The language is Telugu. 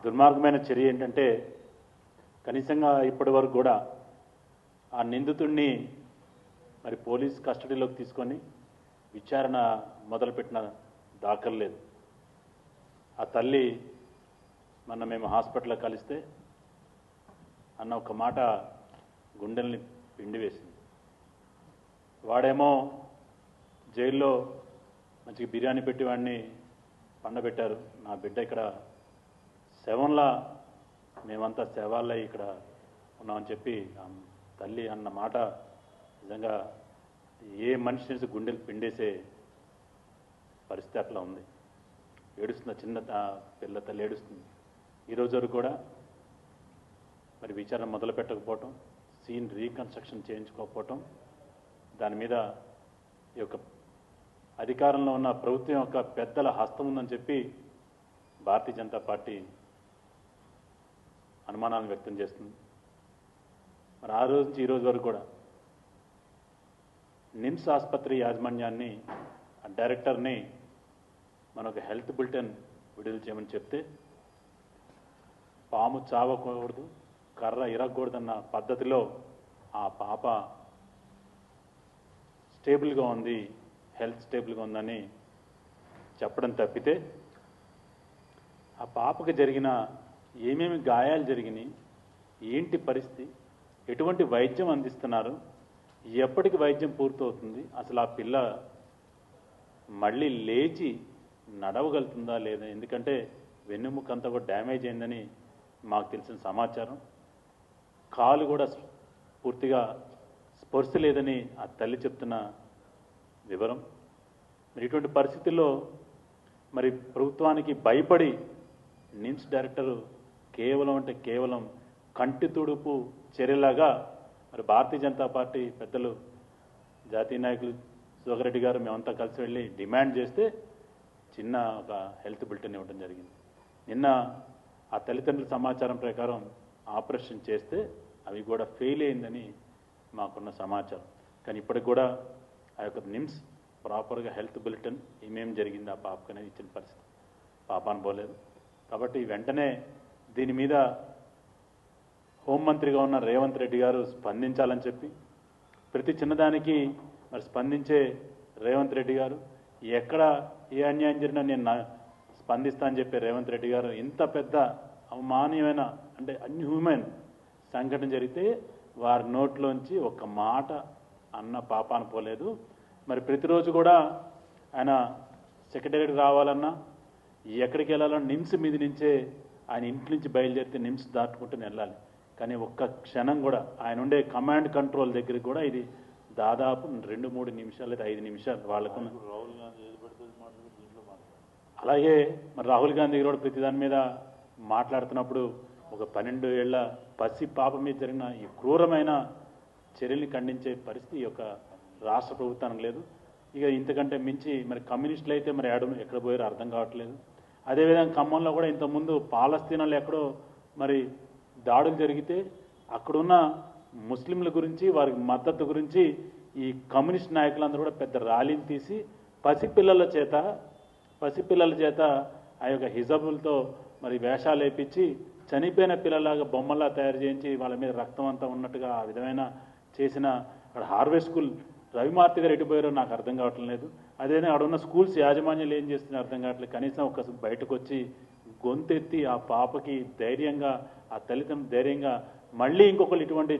దుర్మార్గమైన చర్య ఏంటంటే కనీసంగా ఇప్పటి వరకు కూడా ఆ నిందితుడిని మరి పోలీస్ కస్టడీలోకి తీసుకొని విచారణ మొదలుపెట్టిన దాఖలు లేదు. ఆ తల్లి మొన్న మేము హాస్పిటల్లో కలిస్తే అన్న ఒక మాట గుండెల్ని పిండి వేసింది. వాడేమో జైల్లో మంచిగా బిర్యానీ పెట్టి వాడిని పండబెట్టారు, నా బిడ్డ ఇక్కడ శవంలా మేమంతా శవాల్లో ఇక్కడ ఉన్నామని చెప్పి తల్లి అన్న మాట నిజంగా ఏ మనిషి నుంచి గుండెలు పిండేసే పరిస్థితి అట్లా ఉంది. ఏడుస్తున్న చిన్న పిల్ల తల్లి ఏడుస్తుంది. ఈరోజు వరకు కూడా మరి విచారణ మొదలు పెట్టకపోవటం, సీన్ రీకన్స్ట్రక్షన్ చేయించుకోకపోవటం, దాని మీద ఈ యొక్క అధికారంలో ఉన్న ప్రభుత్వం యొక్క పెద్దల హస్తం ఉందని చెప్పి భారతీయ జనతా పార్టీ అనుమానాలను వ్యక్తం చేస్తుంది. మరి ఆ రోజు నుంచి ఈ రోజు వరకు కూడా నిమ్స్ ఆసుపత్రి యాజమాన్యాన్ని, ఆ డైరెక్టర్ని మనకు హెల్త్ బులెటిన్ విడుదల చేయమని చెప్తే పాము చావకూడదు, కర్ర ఇరగకూడదన్న పద్ధతిలో ఆ పాప స్టేబుల్గా ఉంది, హెల్త్ స్టేబుల్గా ఉందని చెప్పడం తప్పితే ఆ పాపకు జరిగిన ఏమేమి గాయాలు జరిగినాయి, ఏంటి పరిస్థితి, ఎటువంటి వైద్యం అందిస్తున్నారు, ఎప్పటికి వైద్యం పూర్తవుతుంది, అసలు ఆ పిల్ల మళ్ళీ లేచి నడవగలుగుతుందా లేదా, ఎందుకంటే వెన్నెముక అంతా కూడా డ్యామేజ్ అయిందని మాకు తెలిసిన సమాచారం. కాలు కూడా పూర్తిగా స్పర్శ లేదని ఆ తల్లి చెప్తున్న వివరం. మరి ఇటువంటి పరిస్థితుల్లో మరి ప్రభుత్వానికి భయపడి నిమ్స్ డైరెక్టరు కేవలం అంటే కేవలం కంటి తుడుపు చర్యలాగా మరి భారతీయ జనతా పార్టీ పెద్దలు, జాతీయ నాయకులు సుధాకర్ రెడ్డి గారు మేమంతా కలిసి వెళ్ళి డిమాండ్ చేస్తే చిన్న ఒక హెల్త్ బులెటిన్ ఇవ్వడం జరిగింది. నిన్న ఆ తల్లిదండ్రుల సమాచారం ప్రకారం ఆపరేషన్ చేస్తే అవి కూడా ఫెయిల్ అయిందని మాకున్న సమాచారం. కానీ ఇప్పటికి కూడా ఆ యొక్క నిమ్స్ ప్రాపర్గా హెల్త్ బులెటిన్ ఏమేమి జరిగింది ఆ పాపకు అనేది ఇచ్చిన పరిస్థితి పాప అనుకోలేదు. కాబట్టి వెంటనే దీని మీద హోంమంత్రిగా ఉన్న రేవంత్ రెడ్డి గారు స్పందించాలని చెప్పి, ప్రతి చిన్నదానికి మరి స్పందించే రేవంత్ రెడ్డి గారు ఎక్కడ ఏ అన్యాయం జరిగినా నేను స్పందిస్తా అని చెప్పే రేవంత్ రెడ్డి గారు ఇంత పెద్ద అవమానీయమైన అంటే అన్హ్యూమన్ సంఘటన జరిగితే వారి నోట్లోంచి ఒక మాట అన్న పాప అనుకోలేదు. మరి ప్రతిరోజు కూడా ఆయన సెక్రటేరియట్ రావాలన్నా, ఎక్కడికి వెళ్ళాలన్నా నిమ్స్ మీద నుంచే ఆయన ఇంటి నుంచి బయలుదేరితే నిమ్స్ దాటుకుంటూనే వెళ్ళాలి. కానీ ఒక్క క్షణం కూడా ఆయన ఉండే కమాండ్ కంట్రోల్ దగ్గరికి కూడా ఇది దాదాపు 2-3 నిమిషాలు లేదా 5 నిమిషాలు వాళ్ళకు. అలాగే మరి రాహుల్ గాంధీ కూడా ప్రతి దాని మీద మాట్లాడుతున్నప్పుడు ఒక 12 ఏళ్ల పసి పాప మీద జరిగిన ఈ క్రూరమైన చర్యల్ని ఖండించే పరిస్థితి ఈ యొక్క రాష్ట్ర ప్రభుత్వానికి లేదు. ఇక ఇంతకంటే మించి మరి కమ్యూనిస్టులు అయితే మరి ఎక్కడ పోయారో అర్థం కావట్లేదు. అదేవిధంగా ఖమ్మంలో కూడా ఇంతకుముందు పాలస్తీనాలో ఎక్కడో మరి దాడులు జరిగితే అక్కడున్న ముస్లింల గురించి, వారికి మద్దతు గురించి ఈ కమ్యూనిస్ట్ నాయకులందరూ కూడా పెద్ద ర్యాలీని తీసి పసిపిల్లల చేత ఆ యొక్క హిజబులతో మరి వేషాలు వేయించి చనిపోయిన పిల్లలాగా బొమ్మలా తయారు చేయించి వాళ్ళ మీద రక్తం అంతా ఉన్నట్టుగా ఆ విధమైన చేసిన అక్కడ హార్వెస్ట్ స్కూల్ రవిమార్తి గారు ఎటుపోయారో నాకు అర్థం కావట్లేదు. అదేనే అక్కడ ఉన్న స్కూల్స్ యాజమాన్యాలు ఏం చేస్తున్నారో అర్థం కావట్లేదు. కనీసం ఒక బయటకు వచ్చి గొంతెత్తి ఆ పాపకి ధైర్యంగా, ఆ తల్లిదండ్రులు ధైర్యంగా మళ్ళీ ఇంకొకరు ఇటువంటి